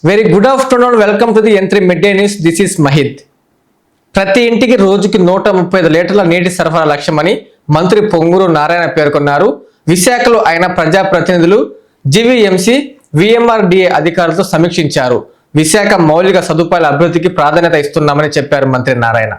Very good afternoon, welcome to the N3 midday news. This is Mahid. ప్రతి ఇంటికి రోజుకి 135 లీటర్ల నీటి సరఫరా లక్ష్యమని మంత్రి పొంగూరు నారాయణ పేర్కొన్నారు. విశాఖలో ఆయన ప్రజాప్రతినిధులు, జీవీఎంసీ, VMRDA అధికారులతో సమీక్షించారు. విశాఖ మౌలిక సదుపాయాల అభివృద్ధికి ప్రాధాన్యత ఇస్తున్నామని చెప్పారు మంత్రి నారాయణ.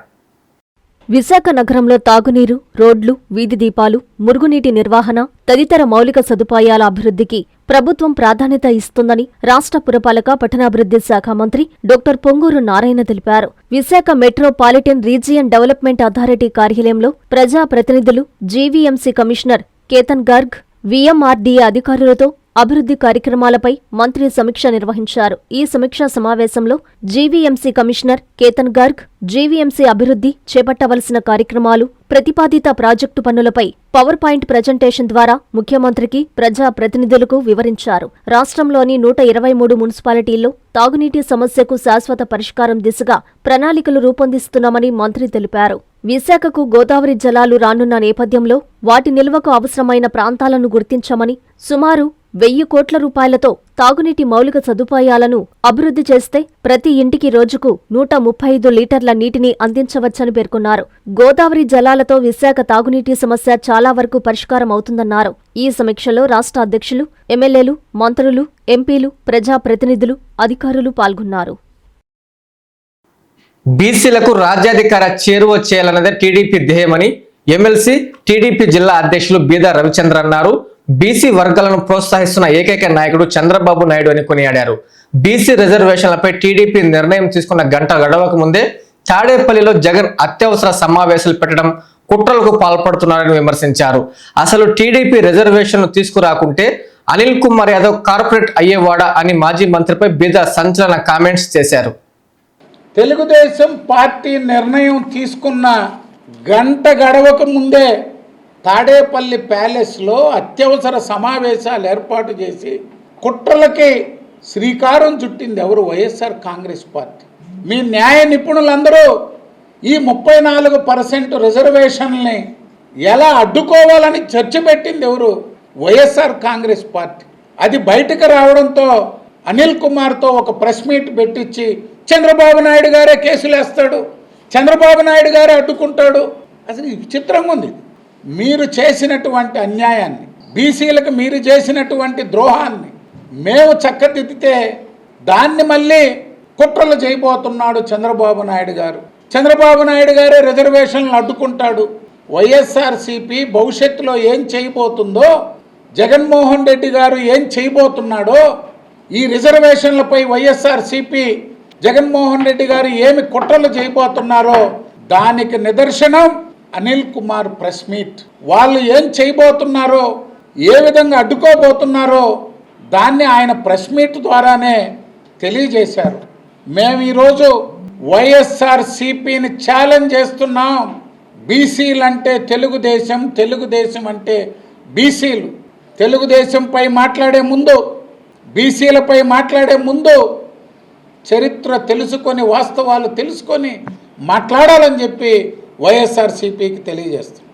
విశాఖ నగరంలో తాగునీరు, రోడ్లు, వీధి దీపాలు, మురుగునీటి నిర్వహణ తదితర మౌలిక సదుపాయాల అభివృద్ధికి ప్రభుత్వం ప్రాధాన్యత ఇస్తుందని రాష్ట్ర పురపాలక పట్టణాభివృద్ధి శాఖ మంత్రి డాక్టర్ పొంగూరు నారాయణ తెలిపారు. Visakha metropolitan region development authority కార్యాలయంలో ప్రజాప్రతినిధులు, GVMC commissioner Ketan Garg, VMRDA అధికారులతో అభివృద్ధి కార్యక్రమాలపై మంత్రి సమీక్ష నిర్వహించారు. ఈ సమీక్షా సమావేశంలో GVMC commissioner Ketan Garg GVMC అభివృద్ధి చేపట్టవలసిన కార్యక్రమాలు, ప్రతిపాదిత ప్రాజెక్టు పనులపై పవర్ పాయింట్ ప్రజెంటేషన్ ద్వారా ముఖ్యమంత్రికి, ప్రజాప్రతినిధులకు వివరించారు. రాష్ట్రంలోని 123 మున్సిపాలిటీల్లో తాగునీటి సమస్యకు శాశ్వత పరిష్కారం దిశగా ప్రణాళికలు రూపొందిస్తున్నామని మంత్రి తెలిపారు. విశాఖకు గోదావరి జలాలు రానున్న నేపథ్యంలో వాటి నిల్వకు అవసరమైన ప్రాంతాలను గుర్తించమని, సుమారు 1000 కోట్ల రూపాయలతో తాగునీటి మౌలిక సదుపాయాలను అభివృద్ధి చేస్తే ప్రతి ఇంటికి రోజుకు 135 లీటర్ల నీటిని అందించవచ్చని పేర్కొన్నారు. గోదావరి జలాలతో విశాఖ తాగునీటి సమస్య చాలా వరకు పరిష్కారం అవుతుందన్నారు. ఈ సమీక్షలో రాష్ట్ర అధ్యక్షులు, ఎమ్మెల్యేలు, మంత్రులు, ఎంపీలు, ప్రజాప్రతినిధులు, అధికారులు పాల్గొన్నారు. బీసీలకు రాజ్యాధికార చేరువ చేయాలన్నదే టీడీపీ ధ్యేయమని ఎమ్మెల్సీ, టీడీపీ జిల్లా అధ్యక్షులు బీదా రవిచంద్ర అన్నారు. బీసీ వర్గాలను ప్రోత్సహిస్తున్న ఏకైక నాయకుడు చంద్రబాబు నాయుడు అని కొనియాడారు. బీసీ రిజర్వేషన్లపై టీడీపీ నిర్ణయం తీసుకున్న గంట గడవక ముందే తాడేపల్లిలో జగన్ అత్యవసర సమావేశాలు పెట్టడం కుట్రలకు పాల్పడుతున్నారని విమర్శించారు. అసలు టీడీపీ రిజర్వేషన్లు తీసుకురాకుంటే అనిల్ కుమార్ యాదవ్ కార్పొరేట్ అయ్యేవాడా అని మాజీ మంత్రిపై బీదా సంచలన కామెంట్స్ చేశారు. తెలుగుదేశం పార్టీ నిర్ణయం తీసుకున్న గంట గడవక ముందే తాడేపల్లి ప్యాలెస్లో అత్యవసర సమావేశాలు ఏర్పాటు చేసి కుట్రలకి శ్రీకారం చుట్టింది ఎవరు? వైఎస్ఆర్ కాంగ్రెస్ పార్టీ. మీ న్యాయ నిపుణులందరూ ఈ 34% రిజర్వేషన్ని ఎలా అడ్డుకోవాలని చర్చ పెట్టింది ఎవరు? వైఎస్ఆర్ కాంగ్రెస్ పార్టీ. అది బయటకు రావడంతో అనిల్ కుమార్తో ఒక ప్రెస్ మీట్ పెట్టించి చంద్రబాబు నాయుడు గారే కేసులు వేస్తాడు, చంద్రబాబు నాయుడు గారే అడ్డుకుంటాడు. అసలు విచిత్రంగా ఉంది. మీరు చేసినటువంటి అన్యాయాన్ని, బీసీలకు మీరు చేసినటువంటి ద్రోహాన్ని మేము చక్కదిద్దితే దాన్ని మళ్ళీ కుట్రలు చేయబోతున్నాడు చంద్రబాబు నాయుడు గారు. చంద్రబాబు నాయుడు గారే రిజర్వేషన్లు అడ్డుకుంటాడు. వైఎస్ఆర్సీపీ భవిష్యత్తులో ఏం చేయబోతుందో, జగన్మోహన్ రెడ్డి గారు ఏం చేయబోతున్నాడో, ఈ రిజర్వేషన్లపై వైఎస్ఆర్సీపీ జగన్మోహన్ రెడ్డి గారు ఏమి కుట్రలు చేయబోతున్నారో దానికి నిదర్శనం అనిల్ కుమార్ ప్రెస్ మీట్. వాళ్ళు ఏం చేయబోతున్నారో, ఏ విధంగా అడ్డుకోబోతున్నారో దాన్ని ఆయన ప్రెస్ మీట్ ద్వారానే తెలియజేశారు. మేము ఈరోజు వైఎస్ఆర్సీపీని ఛాలెంజ్ చేస్తున్నాం. బీసీలు అంటే తెలుగుదేశం, తెలుగుదేశం అంటే బీసీలు. తెలుగుదేశంపై మాట్లాడే ముందు, బీసీలపై మాట్లాడే ముందు చరిత్ర తెలుసుకొని, వాస్తవాలు తెలుసుకొని మాట్లాడాలని చెప్పి వైఎస్ఆర్సీపీకి తెలియజేస్తాం.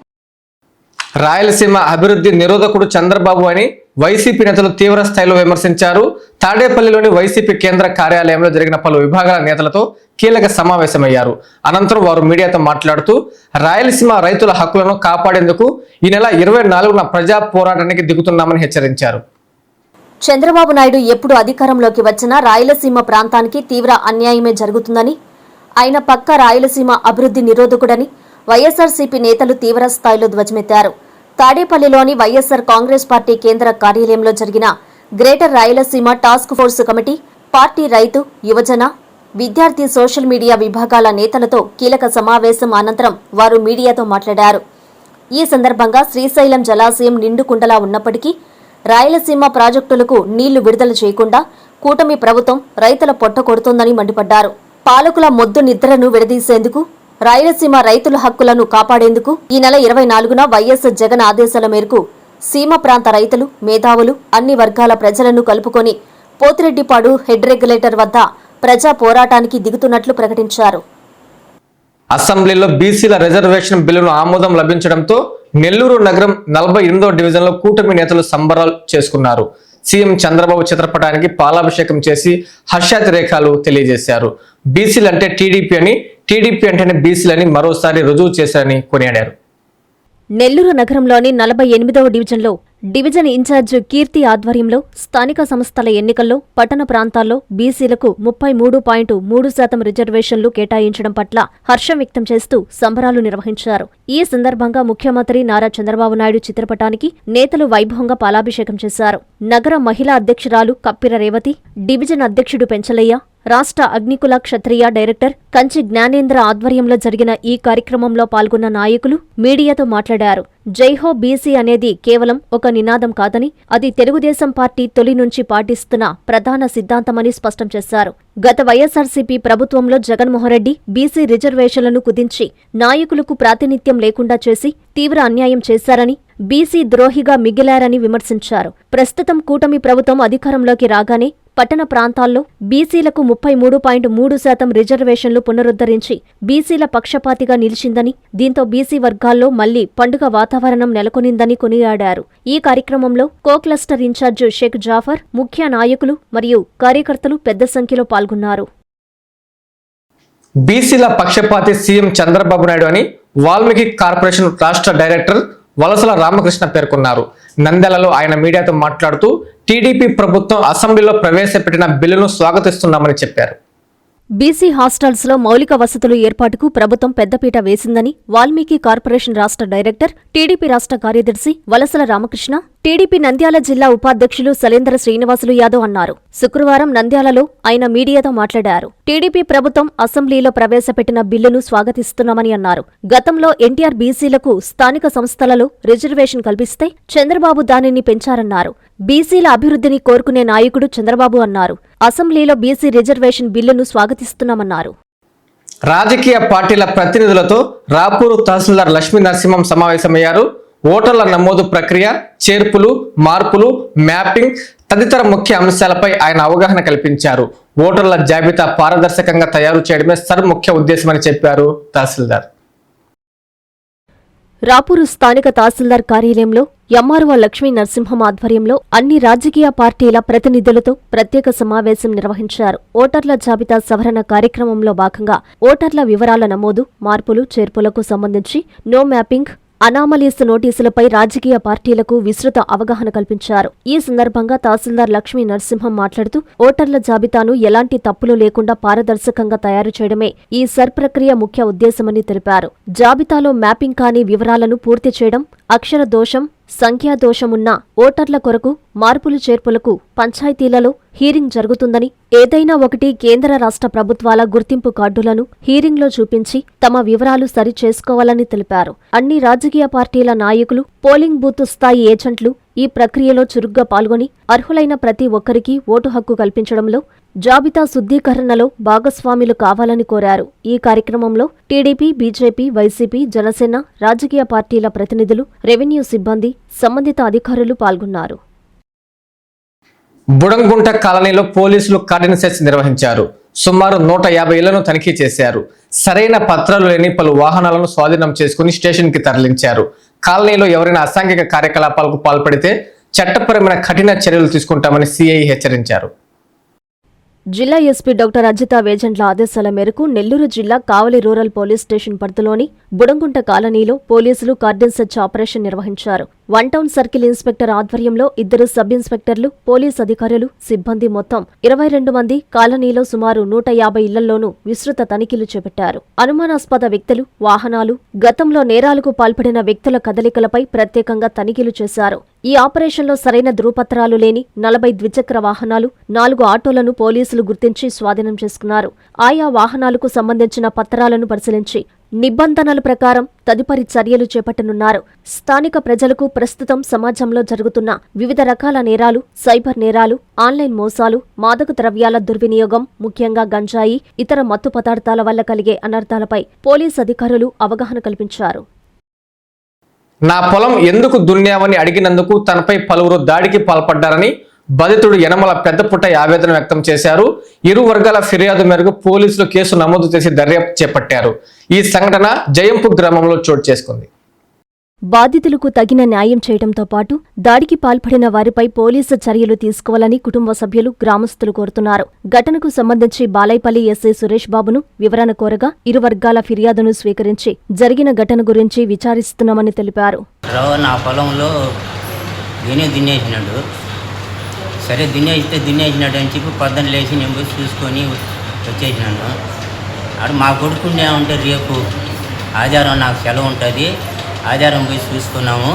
రాయలసీమ అభివృద్ధి నిరోధకుడు చంద్రబాబు అని వైసీపీ నేతలు తీవ్ర స్థాయిలో విమర్శించారు. తాడేపల్లిలోని వైసీపీ కేంద్ర కార్యాలయంలో జరిగిన పలు విభాగాల నేతలతో కీలక సమావేశమయ్యారు. అనంతరం వారు మీడియాతో మాట్లాడుతూ రాయలసీమ రైతుల హక్కులను కాపాడేందుకు ఈ నెల 24న ప్రజా పోరాటానికి దిగుతున్నామని హెచ్చరించారు. చంద్రబాబు నాయుడు ఎప్పుడు అధికారంలోకి వచ్చినా రాయలసీమ ప్రాంతానికి తీవ్ర అన్యాయమే జరుగుతుందని, ఆయన పక్క రాయలసీమ అభివృద్ధి నిరోధకుడని వైఎస్ఆర్సీపీ నేతలు తీవ్ర స్థాయిలో ధ్వజమెత్తారు. తాడేపల్లిలోని వైఎస్ఆర్ కాంగ్రెస్ పార్టీ కేంద్ర కార్యాలయంలో జరిగిన greater Rayalaseema task force committee, party రైతు, యువజన, విద్యార్థి, సోషల్ మీడియా విభాగాల నేతలతో కీలక సమావేశం అనంతరం వారు మీడియాతో మాట్లాడారు. ఈ సందర్భంగా శ్రీశైలం జలాశయం నిండుకుండలా ఉన్నప్పటికీ రాయలసీమ ప్రాజెక్టులకు నీళ్లు విడుదల చేయకుండా కూటమి ప్రభుత్వం రైతుల పొట్ట కొడుతోందని మండిపడ్డారు. పాలకుల మొద్దు నిద్రను విడదీసేందుకు, రాయలసీమ రైతుల హక్కులను కాపాడేందుకు ఈ నెల 24న వైఎస్ జగన్ ఆదేశాల మేరకు సీమ ప్రాంత రైతులు, మేధావులు, అన్ని వర్గాల ప్రజలను కలుపుకొని పోతిరెడ్డిపాడు హెడ్ రెగ్యులేటర్ వద్ద ప్రజా పోరాటానికి దిగుతున్నట్లు ప్రకటించారు. అసెంబ్లీలో బీసీల రిజర్వేషన్ బిల్లును ఆమోదం లభించడంతో నెల్లూరు నగరం 48వ డివిజన్లో కూటమి నేతలు సంబరాలు చేసుకున్నారు. సీఎం చంద్రబాబు చిత్రపటానికి పాలాభిషేకం చేసి హర్షాతిరేకాలు తెలియజేశారు. బీసీలు అంటే టీడీపీ అని, టీడీపీ అంటేనే బీసీలని మరోసారి రుజువు చేశారని కొనియాడారు. నెల్లూరు నగరంలోని 48వ డివిజన్లో డివిజన్ ఇన్ఛార్జ్ కీర్తి ఆధ్వర్యంలో స్థానిక సంస్థల ఎన్నికల్లో పట్టణ ప్రాంతాల్లో బీసీలకు 33.3% రిజర్వేషన్లు కేటాయించడం పట్ల హర్షం వ్యక్తం చేస్తూ సంబరాలు నిర్వహించారు. ఈ సందర్భంగా ముఖ్యమంత్రి నారా చంద్రబాబు నాయుడు చిత్రపటానికి నేతలు వైభవంగా పాలాభిషేకం చేశారు. నగర మహిళా అధ్యక్షురాలు కప్పిర రేవతి, డివిజన్ అధ్యక్షుడు పెంచలయ్య, రాష్ట్ర అగ్నికుల క్షత్రియ డైరెక్టర్ కంచి జ్ఞానేంద్ర ఆధ్వర్యంలో జరిగిన ఈ కార్యక్రమంలో పాల్గొన్న నాయకులు మీడియాతో మాట్లాడారు. జైహో బీసీ అనేది కేవలం ఒక నినాదం కాదని, అది తెలుగుదేశం పార్టీ తొలి నుంచి పాటిస్తున్న ప్రధాన సిద్ధాంతమని స్పష్టం చేశారు. గత వైఎస్సార్సీపీ ప్రభుత్వంలో జగన్మోహన్రెడ్డి బీసీ రిజర్వేషన్లను కుదించి నాయకులకు ప్రాతినిధ్యం లేకుండా చేసి తీవ్ర అన్యాయం చేశారని, బీసీ ద్రోహిగా మిగిలారని విమర్శించారు. ప్రస్తుతం కూటమి ప్రభుత్వం అధికారంలోకి రాగానే పట్టణ ప్రాంతాల్లో బీసీలకు 33.3% రిజర్వేషన్లు పునరుద్ధరించి బీసీల పక్షపాతిగా నిలిచిందని, దీంతో బీసీ వర్గాల్లో మళ్లీ పండుగ వాతావరణం నెలకొనిందని కొనియాడారు. ఈ కార్యక్రమంలో co cluster incharge Sheikh Jafar, ముఖ్య నాయకులు మరియు కార్యకర్తలు పెద్ద సంఖ్యలో పాల్గొన్నారు. బీసీల పక్షపాతి సీఎం చంద్రబాబు నాయుడు అని వాల్మీకి కార్పొరేషన్ రాష్ట్ర డైరెక్టర్ వలసల రామకృష్ణ పేర్కొన్నారు. నంద్యాలలో ఆయన మీడియాతో మాట్లాడుతూ టీడీపీ ప్రభుత్వం అసెంబ్లీలో ప్రవేశపెట్టిన బిల్లును స్వాగతిస్తున్నామని చెప్పారు. బీసీ హాస్టల్స్లో మౌలిక వసతులు ఏర్పాటుకు ప్రభుత్వం పెద్దపీట వేసిందని వాల్మీకి కార్పొరేషన్ రాష్ట్ర డైరెక్టర్, టీడీపీ రాష్ట్ర కార్యదర్శి వలసల రామకృష్ణ, టీడీపీ నంద్యాల జిల్లా ఉపాధ్యక్షులు సలేంద్ర శ్రీనివాసులు యాదవ్ అన్నారు. శుక్రవారం నంద్యాలలో ఆయన మీడియాతో మాట్లాడారు. టీడీపీ ప్రభుత్వం అసెంబ్లీలో ప్రవేశపెట్టిన బిల్లును స్వాగతిస్తున్నామని అన్నారు. గతంలో ఎన్టీఆర్ బీసీలకు స్థానిక సంస్థలలో రిజర్వేషన్ కల్పిస్తే చంద్రబాబు దానిని పెంచారన్నారు. బీసీల అభివృద్ధిని కోరుకునే నాయకుడు చంద్రబాబు అన్నారు. అసెంబ్లీలో బీసీ రిజర్వేషన్ బిల్లును స్వాగతిస్తున్నామన్నారు. రాజకీయ పార్టీల ప్రతినిధులతో రాపూరు తహసీల్దార్ లక్ష్మీ నరసింహం సమావేశమయ్యారు. ఓటర్ల నమోదు ప్రక్రియ, చేర్పులు, మార్పులు, మ్యాపింగ్ తదితర ముఖ్య అంశాలపై ఆయన అవగాహన కల్పించారు. ఓటర్ల జాబితా పారదర్శకంగా తయారు చేయడమే సర్ ముఖ్య ఉద్దేశమని చెప్పారు తహసీల్దార్. రాపూరు స్థానిక తహసీల్దార్ కార్యాలయంలో ఎంఆర్ఓ లక్ష్మీ నరసింహం ఆధ్వర్యంలో అన్ని రాజకీయ పార్టీల ప్రతినిధులతో ప్రత్యేక సమావేశం నిర్వహించారు. ఓటర్ల జాబితా సవరణ కార్యక్రమంలో భాగంగా ఓటర్ల వివరాల నమోదు, మార్పులు, చేర్పులకు సంబంధించి నో మ్యాపింగ్, అనామలీస్ నోటీసులపై రాజకీయ పార్టీలకు విస్తృత అవగాహన కల్పించారు. ఈ సందర్భంగా తహసీల్దార్ లక్ష్మీ నరసింహం మాట్లాడుతూ ఓటర్ల జాబితాను ఎలాంటి తప్పులు లేకుండా పారదర్శకంగా తయారు చేయడమే ఈ సర్ ప్రక్రియ ముఖ్య ఉద్దేశమని తెలిపారు. జాబితాలో మ్యాపింగ్ కాని వివరాలను పూర్తి చేయడం, అక్షర దోషం, సంఖ్యాదోషమున్న ఓటర్ల కొరకు మార్పులు చేర్పులకు పంచాయతీలలో హీరింగ్ జరుగుతుందని, ఏదైనా ఒకటి కేంద్ర రాష్ట్ర ప్రభుత్వాల గుర్తింపు కార్డులను హీరింగ్లో చూపించి తమ వివరాలు సరి చేసుకోవాలని తెలిపారు. అన్ని రాజకీయ పార్టీల నాయకులు, పోలింగ్ బూత్ స్థాయి ఏజెంట్లు ఈ ప్రక్రియలో చురుగ్గా పాల్గొని అర్హులైన ప్రతి ఒక్కరికి ఓటు హక్కు కల్పించడంలో, జాబితా శుద్ధీకరణలో భాగస్వాములు కావాలని కోరారు. ఈ కార్యక్రమంలో టీడీపీ, బీజేపీ, వైసీపీ, జనసేన రాజకీయ పార్టీల ప్రతినిధులు, రెవెన్యూ సిబ్బంది, సంబంధిత అధికారులు పాల్గొన్నారు. బుడంగుంట కాలనీలో పోలీసులు కార్డిన్ సెర్చ్ నిర్వహించారు. సుమారు 150 ఇళ్లను తనిఖీ చేశారు. సరైన పత్రాలు లేని పలు వాహనాలను స్వాధీనం చేసుకుని స్టేషన్కి తరలించారు. కాలనీలో ఎవరైనా అసాంఘిక కార్యకలాపాలకు పాల్పడితే చట్టపరమైన కఠిన చర్యలు తీసుకుంటామని సిఐ హెచ్చరించారు. జిల్లా ఎస్పీ డాక్టర్ అజితా వేజంట్ల ఆదేశాల మేరకు నెల్లూరు జిల్లా కావలి రూరల్ పోలీస్ స్టేషన్ పరిధిలోని బుడంగుంట కాలనీలో పోలీసులు కార్డిన్ సెర్చ్ ఆపరేషన్ నిర్వహించారు. వన్ టౌన్ సర్కిల్ ఇన్స్పెక్టర్ ఆధ్వర్యంలో 2 సబ్ ఇన్స్పెక్టర్లు, పోలీస్ అధికారులు, సిబ్బంది మొత్తం 22 మంది కాలనీలో సుమారు 150 ఇళ్లలోనూ విస్తృత తనిఖీలు చేపట్టారు. అనుమానాస్పద వ్యక్తులు, వాహనాలు, గతంలో నేరాలకు పాల్పడిన వ్యక్తుల కదలికలపై ప్రత్యేకంగా తనిఖీలు చేశారు. ఈ ఆపరేషన్లో సరైన ధృవపత్రాలు లేని 40 ద్విచక్ర వాహనాలు, 4 ఆటోలను పోలీసులు గుర్తించి స్వాధీనం చేసుకున్నారు. ఆయా వాహనాలకు సంబంధించిన పత్రాలను పరిశీలించి నిబంధనల ప్రకారం తదుపరి చర్యలు చేపట్టనున్నారు. స్థానిక ప్రజలకు ప్రస్తుతం సమాజంలో జరుగుతున్న వివిధ రకాల నేరాలు, సైబర్ నేరాలు, ఆన్లైన్ మోసాలు, మాదక ద్రవ్యాల దుర్వినియోగం, ముఖ్యంగా గంజాయి, ఇతర మత్తు పదార్థాల వల్ల కలిగే అనర్థాలపై పోలీస్ అధికారులు అవగాహన కల్పించారు. నా పొలం ఎందుకు దున్యావని అడిగినందుకు తనపై పలువురు దాడికి పాల్పడ్డారని బాధితుడు యనమల పెద్దపుట్ట ఆవేదన వ్యక్తం చేశారు. ఇరు వర్గాల ఫిర్యాదు మేరకు పోలీసులు కేసు నమోదు చేసి దర్యాప్తు చేపట్టారు. ఈ సంఘటన జయంపు గ్రామంలో చోటు చేసుకుంది. బాధితులకు తగిన న్యాయం చేయడంతో పాటు దాడికి పాల్పడిన వారిపై పోలీసు చర్యలు తీసుకోవాలని కుటుంబ సభ్యులు, గ్రామస్తులు కోరుతున్నారు. ఘటనకు సంబంధించి బాలైపల్లి ఎస్ఐ సురేష్ బాబును వివరణ కోరగా ఇరు వర్గాల ఫిర్యాదును స్వీకరించి జరిగిన ఘటన గురించి విచారిస్తున్నామని తెలిపారు. నా పొలంలో దున్నేసినాడు. సరే దున్నేసినాడు అని చెప్పి పొద్దున్న లేచి నేను పోయి చూసుకొని వచ్చేసినాను. అక్కడ మా కొడుకునే ఉంటే రేపు ఆదివారం నాకు సెలవు ఉంటుంది, ఆదివారం పోయి చూసుకున్నాము.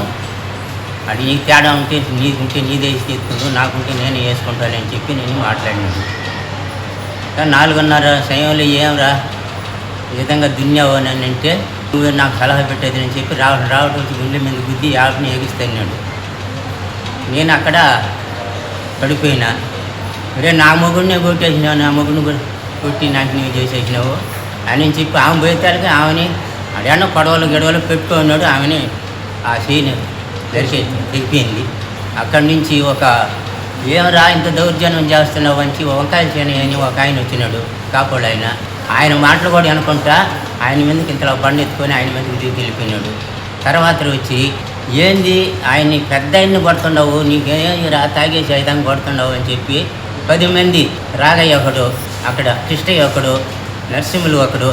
అది నీకు తేడా ఉంటే నీకుంటే నీదే తీసుకుంటూ, నాకుంటే నేను వేసుకుంటానని చెప్పి నేను మాట్లాడినాను. కానీ 4:30 సమయంలో ఏమరా ఈ విధంగా దున్నావు అని అంటే, నువ్వే నాకు సలహా పెట్టేది అని చెప్పి రావడం గుండె మీద గుద్ది ఆటని ఎగిస్తున్నాడు. నేను అక్కడ పడిపోయినా. అరే నా మొగుడినే కొట్టేసినావు, నా మొగుడిని కొట్టి నాకు నువ్వు చేసేసినావు అని చెప్పి ఆమె పోయేసరికి ఆమెని అడేనో గొడవలు పెట్టుకున్నాడు. ఆమెని ఆ సీన్ తెగిపోయింది. అక్కడి నుంచి ఏమరా ఇంత దౌర్జన్యం చేస్తున్నావు అని వంకాయల చేను అని ఒక ఆయన వచ్చినాడు, కాపోడు ఆయన మాటలు కూడా అనుకుంటా ఆయన మీదకి ఇంతలో బండి ఎత్తుకొని ఆయన మీదకి దిగి వెళ్ళిపోయినాడు. తర్వాత వచ్చి ఏంది ఆయన్ని పెద్ద ఆయన్ని కొడుతుండవు, నీకేం తాగేసి ఐదాన్ని కొడుతుండవు అని చెప్పి 10 మంది, రాగయ్య ఒకడు, అక్కడ కృష్ణయ్య ఒకడు, నరసింహులు ఒకడు,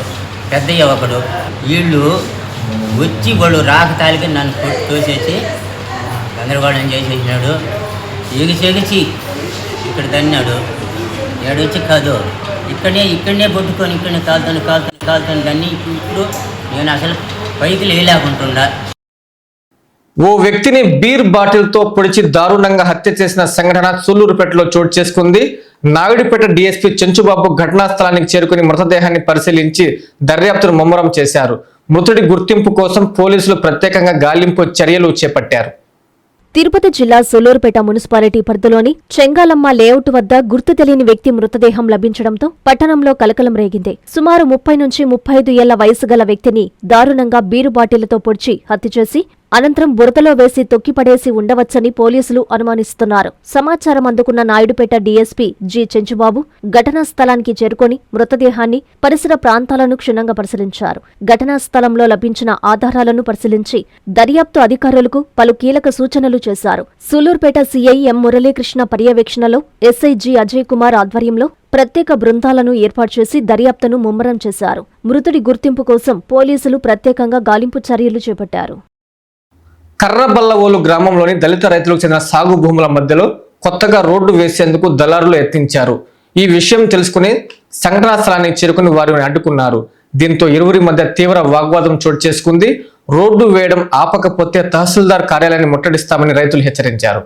పెద్దయ్య ఒకడు, వీళ్ళు వచ్చి వాడు రాకతాలికి నన్ను తోసేసి గందరగోళం చేసేసినాడు. ఎగిచి ఇక్కడ దన్నాడు. ఏడొచ్చి కాదు ఇక్కడనే పట్టుకొని ఇక్కడనే కాలుతాను దాన్ని. ఇప్పుడు నేను అసలు పైకి లేకుంటుండా. ఓ వ్యక్తిని బీర్ బాటిల్తో పొడిచి దారుణంగా హత్య చేసిన సంఘటన సూళ్లూరుపేటలో చోటు చేసుకుంది. నాయుడుపేట డీఎస్పీ చెంచుబాబు ఘటనా స్థలానికి చేరుకుని మృతదేహాన్ని పరిశీలించి దర్యాప్తును ముమ్మరం చేశారు. మృతుడి గుర్తింపు కోసం పోలీసులు ప్రత్యేకంగా గాలింపు చర్యలు చేపట్టారు. తిరుపతి జిల్లా సూళ్లూరుపేట మున్సిపాలిటీ పరిధిలోని చెంగాలమ్మ లేఅవుట్ వద్ద గుర్తు తెలియని వ్యక్తి మృతదేహం లభించడంతో పట్టణంలో కలకలం రేగింది. సుమారు 30 నుంచి 35 ఏళ్ల వయసు గల వ్యక్తిని దారుణంగా బీరు బాటిళ్లతో పొడిచి హత్య చేసి అనంతరం బురదలో వేసి తొక్కిపడేసి ఉండవచ్చని పోలీసులు అనుమానిస్తున్నారు. సమాచారం అందుకున్న నాయుడుపేట డీఎస్పీ జి చెంచుబాబు ఘటనా స్థలానికి చేరుకొని మృతదేహాన్ని, పరిసర ప్రాంతాలను క్షుణ్ణంగా పరిశీలించారు. ఘటనా స్థలంలో లభించిన ఆధారాలను పరిశీలించి దర్యాప్తు అధికారులకు పలు కీలక సూచనలు చేశారు. సూళ్లూరుపేట సీఐ ఎం మురళీకృష్ణ పర్యవేక్షణలో ఎస్ఐ జి అజయ్ కుమార్ ఆధ్వర్యంలో ప్రత్యేక బృందాలను ఏర్పాటు చేసి దర్యాప్తును ముమ్మరం చేశారు. మృతుడి గుర్తింపు కోసం పోలీసులు ప్రత్యేకంగా గాలింపు చర్యలు చేపట్టారు. కర్రబల్లవోలు గ్రామంలోని దళిత రైతులకు చెందిన సాగు భూముల మధ్యలో కొత్తగా రోడ్డు వేసేందుకు దళారులు యత్నించారు. ఈ విషయం తెలుసుకుని సంఘటనా స్థలానికి చేరుకుని వారిని అడ్డుకున్నారు. దీంతో ఇరువురి మధ్య తీవ్ర వాగ్వాదం చోటు చేసుకుంది. రోడ్డు వేయడం ఆపకపోతే తహసీల్దార్ కార్యాలయాన్ని ముట్టడిస్తామని రైతులు హెచ్చరించారు.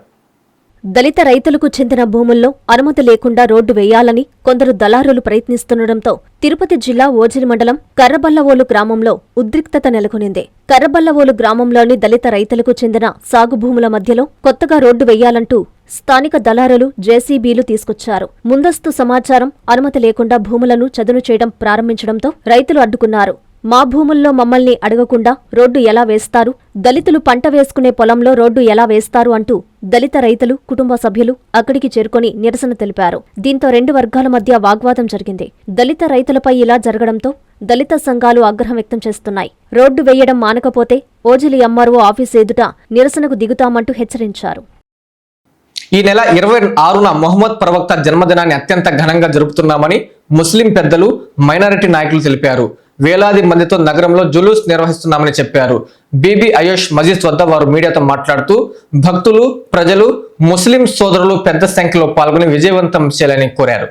దళిత రైతులకు చెందిన భూముల్లో అనుమతి లేకుండా రోడ్డు వేయాలని కొందరు దళారులు ప్రయత్నిస్తుండటంతో తిరుపతి జిల్లా ఓజిలి మండలం కర్రబల్లవోలు గ్రామంలో ఉద్రిక్తత నెలకొనింది. కర్రబల్లవోలు గ్రామంలోని దళిత రైతులకు చెందిన సాగు భూముల మధ్యలో కొత్తగా రోడ్డు వేయాలంటూ స్థానిక దళారులు జేసీబీలు తీసుకొచ్చారు. ముందస్తు సమాచారం, అనుమతి లేకుండా భూములను చదును చేయడం ప్రారంభించడంతో రైతులు అడ్డుకున్నారు. మా భూముల్లో మమ్మల్ని అడగకుండా రోడ్డు ఎలా వేస్తారు, దళితులు పంట వేసుకునే పొలంలో రోడ్డు ఎలా వేస్తారు అంటూ దళిత రైతులు, కుటుంబ సభ్యులు అక్కడికి చేరుకొని నిరసన తెలిపారు. దీంతో 2 వర్గాల మధ్య వాగ్వాదం జరిగింది. దళిత రైతులపై ఇలా జరగడంతో దళిత సంఘాలు ఆగ్రహం వ్యక్తం చేస్తున్నాయి. రోడ్డు వేయడం మానకపోతే ఓజిలి ఎంఆర్ఓ ఆఫీస్ ఎదుట నిరసనకు దిగుతామంటూ హెచ్చరించారు. ఈ నెల 26న మొహమ్మద్ ప్రవక్త జన్మదినాన్ని అత్యంత ఘనంగా జరుపుతున్నామని ముస్లిం పెద్దలు, మైనారిటీ నాయకులు తెలిపారు. వేలాది మందితో నగరంలో జులూస్ నిర్వహిస్తున్నామని చెప్పారు. బీబీ అయోష్ మజీద్ వద్ద వారు మీడియాతో మాట్లాడుతూ భక్తులు, ప్రజలు, ముస్లిం సోదరులు పెద్ద సంఖ్యలో పాల్గొని విజయవంతం చేయాలని కోరారు.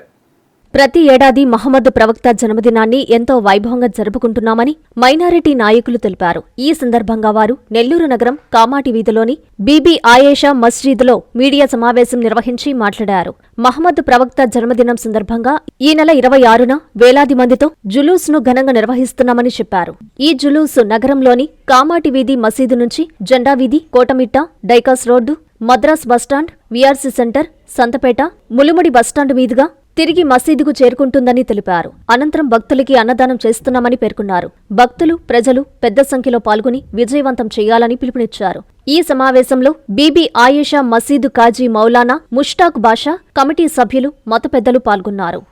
ప్రతి ఏడాది మహమ్మద్ ప్రవక్త జన్మదినాన్ని ఎంతో వైభవంగా జరుపుకుంటున్నామని మైనారిటీ నాయకులు తెలిపారు. ఈ సందర్భంగా వారు నెల్లూరు నగరం కామాటి వీధిలోని బీబీ ఆయేషా మస్జిద్లో మీడియా సమావేశం నిర్వహించి మాట్లాడారు. మహమ్మద్ ప్రవక్త జన్మదినం సందర్భంగా ఈ నెల 26న వేలాది మందితో జులూస్ను ఘనంగా నిర్వహిస్తున్నామని చెప్పారు. ఈ జులూస్ నగరంలోని కామాటి వీధి మసీదు నుంచి జెండా వీధి, Kotamitta, Dykes road, Madras bus stand, VRC centre, Santhapeta, Mulumudi bus stand మీదుగా తిరిగి మసీదుకు చేరుకుంటుందని తెలిపారు. అనంతరం భక్తులకి అన్నదానం చేస్తున్నామని పేర్కొన్నారు. భక్తులు, ప్రజలు పెద్ద సంఖ్యలో పాల్గొని విజయవంతం చేయాలని పిలుపునిచ్చారు. ఈ సమావేశంలో బీబీ ఆయేషా మసీదు కాజీ మౌలానా ముష్టాక్ బాషా, కమిటీ సభ్యులు, మత పెద్దలు పాల్గొన్నారు.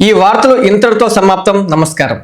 ఈ వార్తలు ఇంతటితో సమాప్తం. నమస్కారం.